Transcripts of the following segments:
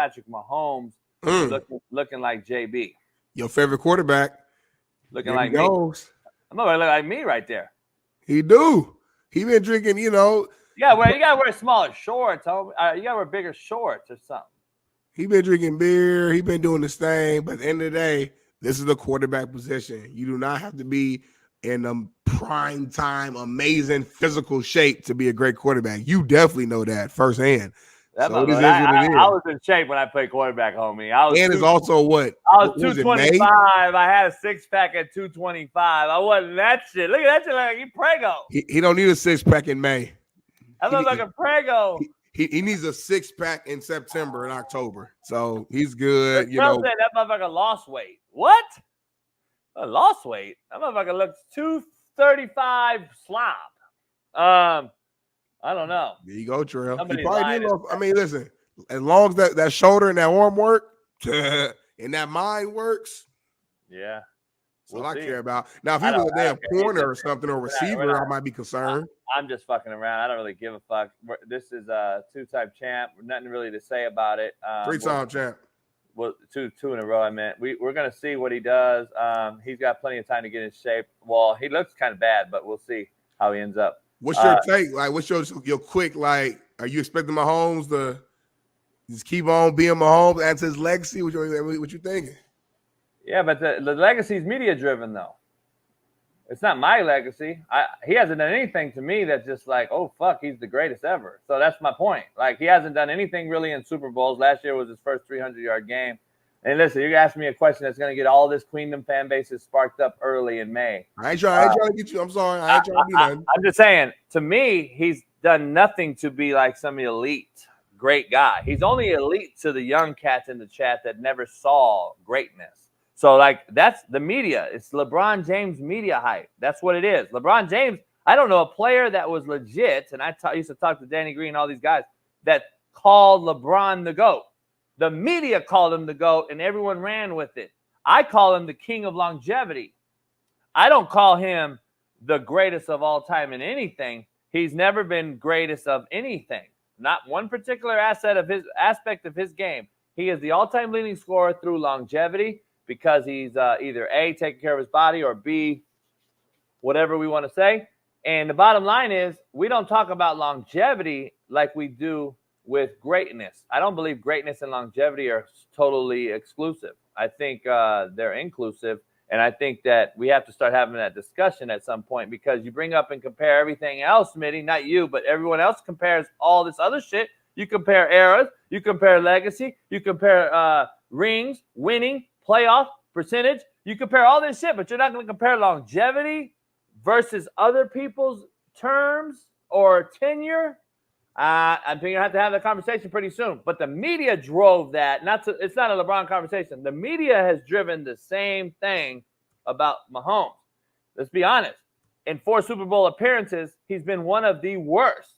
Patrick Mahomes looking like JB. Your favorite quarterback. Looking like me. I'm gonna look like me right there. He do. He been drinking, Yeah, you gotta wear smaller shorts. You gotta wear bigger shorts or something. He been drinking beer. He been doing this thing. But at the end of the day, this is the quarterback position. You do not have to be in a prime time, amazing physical shape to be a great quarterback. You definitely know that firsthand. I was in shape when I played quarterback, homie. It's also what? I was 225. I had a six-pack at 225. I wasn't that shit. Look at that shit like he prego. He don't need a six-pack in May. That looks like a prego. He needs a six-pack in September and October. So he's good. Said that motherfucker lost weight. What? Lost weight? That motherfucker looks 235 slop. I don't know. There you go, Trail. He probably did look. I mean, listen, as long as that shoulder and that arm work and that mind works, yeah. That's all I care about. Now, if he was a damn corner or something or receiver, I might be concerned. I'm just fucking around. I don't really give a fuck. This is a two-time champ. Nothing really to say about it. Three-time champ. Well, two in a row, I meant. We're going to see what he does. He's got plenty of time to get in shape. Well, he looks kind of bad, but we'll see how he ends up. What's your take? Like, what's your quick, like, are you expecting Mahomes to just keep on being Mahomes, add to his legacy? What you thinking? Yeah, but the legacy is media-driven, though. It's not my legacy. He hasn't done anything to me that's just like, oh, fuck, he's the greatest ever. So that's my point. Like, he hasn't done anything really in Super Bowls. Last year was his first 300-yard game. And listen, you asked me a question that's going to get all this Queendom fan bases sparked up early in May. I ain't trying to get you. I'm sorry. I ain't trying to be nothing. I'm just saying, to me, he's done nothing to be like some elite great guy. He's only elite to the young cats in the chat that never saw greatness. So, like, that's the media. It's LeBron James media hype. That's what it is. LeBron James, I don't know a player that was legit, and I used to talk to Danny Green and all these guys that called LeBron the GOAT. The media called him the GOAT, and everyone ran with it. I call him the king of longevity. I don't call him the greatest of all time in anything. He's never been greatest of anything. Not one particular aspect of his game. He is the all-time leading scorer through longevity because he's either A, taking care of his body, or B, whatever we want to say. And the bottom line is we don't talk about longevity like we do with greatness. I don't believe greatness and longevity are totally exclusive. I think they're inclusive, and I think that we have to start having that discussion at some point because you bring up and compare everything else, Smitty, not you, but everyone else compares all this other shit. You compare eras, you compare legacy, you compare rings, winning, playoff percentage. You compare all this shit, but you're not going to compare longevity versus other people's terms or tenure. I think you're going to have that conversation pretty soon. But the media drove that. It's not a LeBron conversation. The media has driven the same thing about Mahomes. Let's be honest. In 4 Super Bowl appearances, he's been one of the worst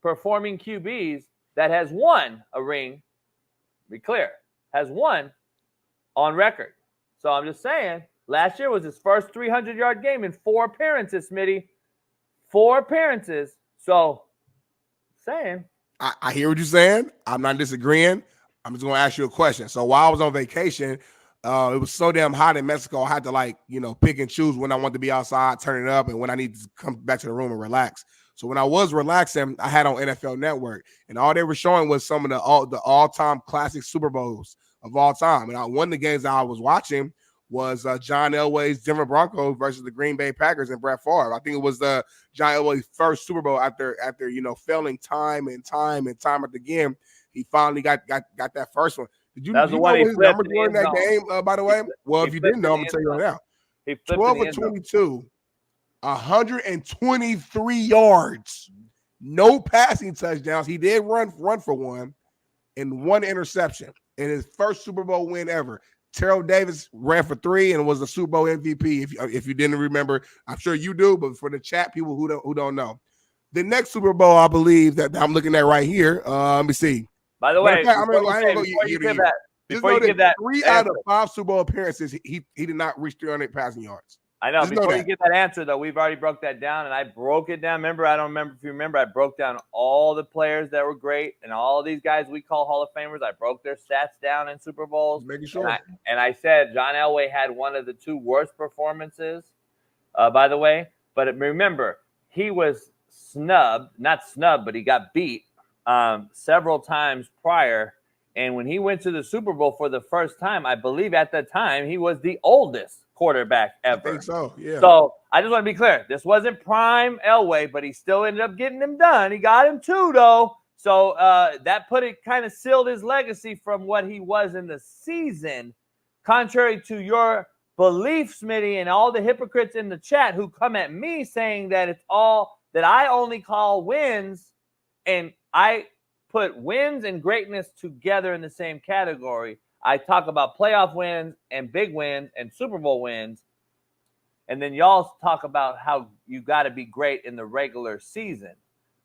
performing QBs that has won a ring, be clear, has won on record. So I'm just saying, last year was his first 300-yard game in 4 appearances, Smitty. 4 appearances. So, saying. I hear what you're saying. I'm not disagreeing. I'm just going to ask you a question. So while I was on vacation, it was so damn hot in Mexico. I had to pick and choose when I wanted to be outside, turn it up, and when I need to come back to the room and relax. So when I was relaxing, I had on NFL Network, and all they were showing was some of the all-time classic Super Bowls of all time. And one of the games that I was watching was John Elway's Denver Broncos versus the Green Bay Packers and Brett Favre. I think it was the John Elway's first Super Bowl after failing time and time again. He finally got that first one. Did you know his number during that game, by the way? Well, if you didn't know, I'm going to tell you right now. 12 of 22, 123 yards, no passing touchdowns. He did run for one and 1 interception in his first Super Bowl win ever. Terrell Davis ran for 3 and was the Super Bowl MVP. If you didn't remember, I'm sure you do, but for the chat people who don't know, the next Super Bowl I believe that I'm looking at right here. Let me see. By the way, before you give that, 3 out of 5 Super Bowl appearances, he did not reach 300 passing yards. I know. Just know Before that. you get that answer, though, we've already broke that down, and I broke it down. Remember, I don't remember if you remember, I broke down all the players that were great, and all these guys we call Hall of Famers. I broke their stats down in Super Bowls. Just making sure. And I said John Elway had one of the 2 worst performances, by the way. But remember, he was not snubbed, but he got beat several times prior. And when he went to the Super Bowl for the first time, I believe at the time he was the oldest quarterback ever. I think so, yeah. So I just want to be clear. This wasn't prime Elway, but he still ended up getting him done. He got him 2, though. So that kind of sealed his legacy from what he was in the season, contrary to your belief, Smitty, and all the hypocrites in the chat who come at me saying that it's all that I only call wins, and I put wins and greatness together in the same category. I talk about playoff wins and big wins and Super Bowl wins. And then y'all talk about how you got to be great in the regular season.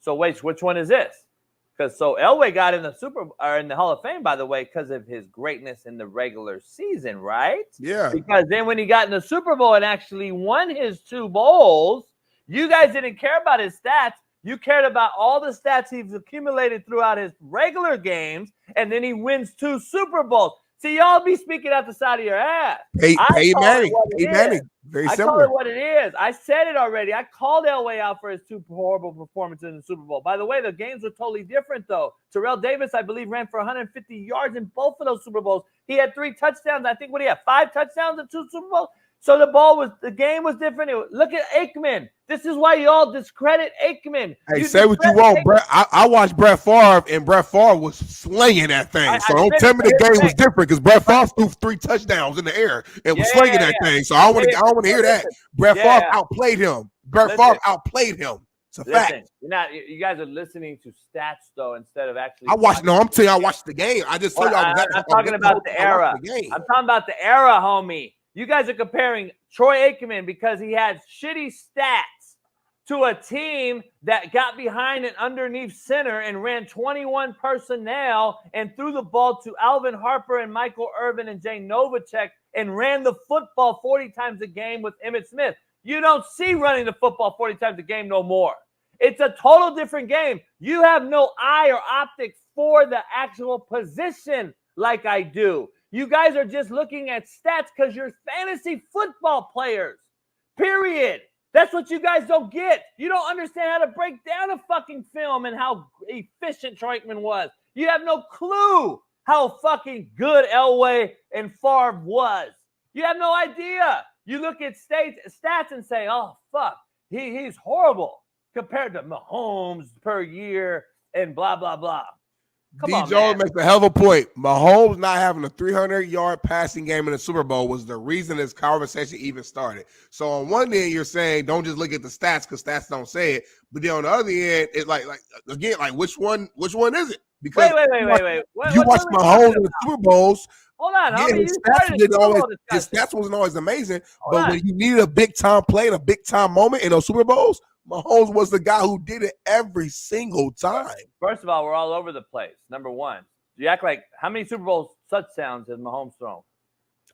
So wait, which one is this? Because Elway got in the Hall of Fame, by the way, because of his greatness in the regular season, right? Yeah. Because then when he got in the Super Bowl and actually won his 2 bowls, you guys didn't care about his stats. You cared about all the stats he's accumulated throughout his regular games, and then he wins 2 Super Bowls. See, y'all be speaking out the side of your ass. Peyton Manning. Very similar. I call it what it is. I said it already. I called Elway out for his 2 horrible performances in the Super Bowl. By the way, the games were totally different, though. Terrell Davis, I believe, ran for 150 yards in both of those Super Bowls. He had 3 touchdowns. I think, what he had, 5 touchdowns in 2 Super Bowls? So the game was different. Look at Aikman. This is why y'all discredit Aikman. Hey, say what you want, Brett. I watched Brett Favre, and Brett Favre was slinging that thing. So don't tell me the game was different, because Brett Favre threw 3 touchdowns in the air and was slinging that thing. So I don't want to hear that. Brett Favre outplayed him. Brett Favre outplayed him. It's a fact. You guys are listening to stats, though, instead of actually. I'm telling you, I watched the game. I just told you I'm talking about the era. I'm talking about the era, homie. You guys are comparing Troy Aikman because he had shitty stats to a team that got behind an underneath center and ran 21 personnel and threw the ball to Alvin Harper and Michael Irvin and Jay Novacek and ran the football 40 times a game with Emmitt Smith. You don't see running the football 40 times a game no more. It's a total different game. You have no eye or optics for the actual position like I do. You guys are just looking at stats because you're fantasy football players, period. That's what you guys don't get. You don't understand how to break down a fucking film and how efficient Troy Aikman was. You have no clue how fucking good Elway and Favre was. You have no idea. You look at stats and say, oh, fuck, he's horrible compared to Mahomes per year and blah, blah, blah. D. Jones makes a hell of a point. Mahomes not having a 300-yard passing game in the Super Bowl was the reason this conversation even started. So on one end, you're saying don't just look at the stats because stats don't say it. But then on the other end, it's like which one is it? Because wait. You watch Mahomes in the Super Bowls. Hold on. Yeah, his stats wasn't always amazing. But when you needed a big-time play and a big-time moment in those Super Bowls, Mahomes was the guy who did it every single time. First of all, we're all over the place. Number one, you act like how many Super Bowl touchdowns has Mahomes thrown?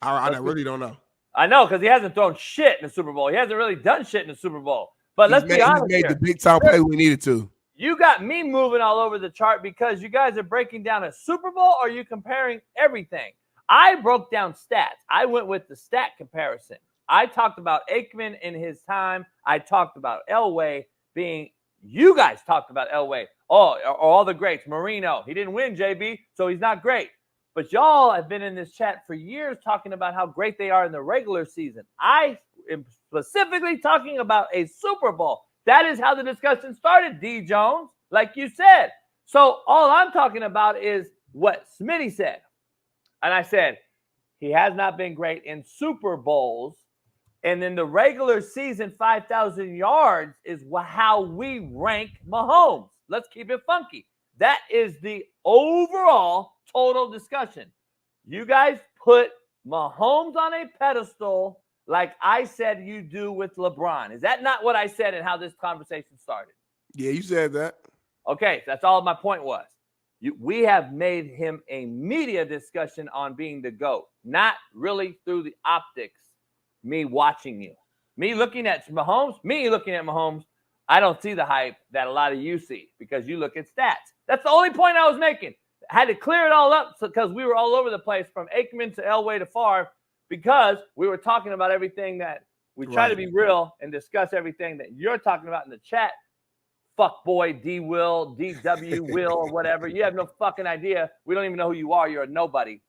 I really don't know. I know because he hasn't thrown shit in the Super Bowl. He hasn't really done shit in the Super Bowl. But let's be honest, he made the big time play we needed to. You got me moving all over the chart because you guys are breaking down a Super Bowl, or are you comparing everything? I broke down stats. I went with the stat comparison. I talked about Aikman in his time. I talked about Elway being – you guys talked about Elway. Oh, all the greats. Marino. He didn't win, JB, so he's not great. But y'all have been in this chat for years talking about how great they are in the regular season. I am specifically talking about a Super Bowl. That is how the discussion started, D. Jones, like you said. So all I'm talking about is what Smitty said. And I said he has not been great in Super Bowls. And in the regular season, 5,000 yards is how we rank Mahomes. Let's keep it funky. That is the overall total discussion. You guys put Mahomes on a pedestal like I said you do with LeBron. Is that not what I said and how this conversation started? Yeah, you said that. Okay, that's all my point was. We have made him a media discussion on being the GOAT, not really through the optics, me watching you. Me looking at Mahomes, I don't see the hype that a lot of you see because you look at stats. That's the only point I was making. I had to clear it all up because we were all over the place from Aikman to Elway to Favre because we were talking about everything that we try to be real and discuss everything that you're talking about in the chat. Fuck boy, D-Will, DW Will, or whatever. You have no fucking idea. We don't even know who you are. You're a nobody.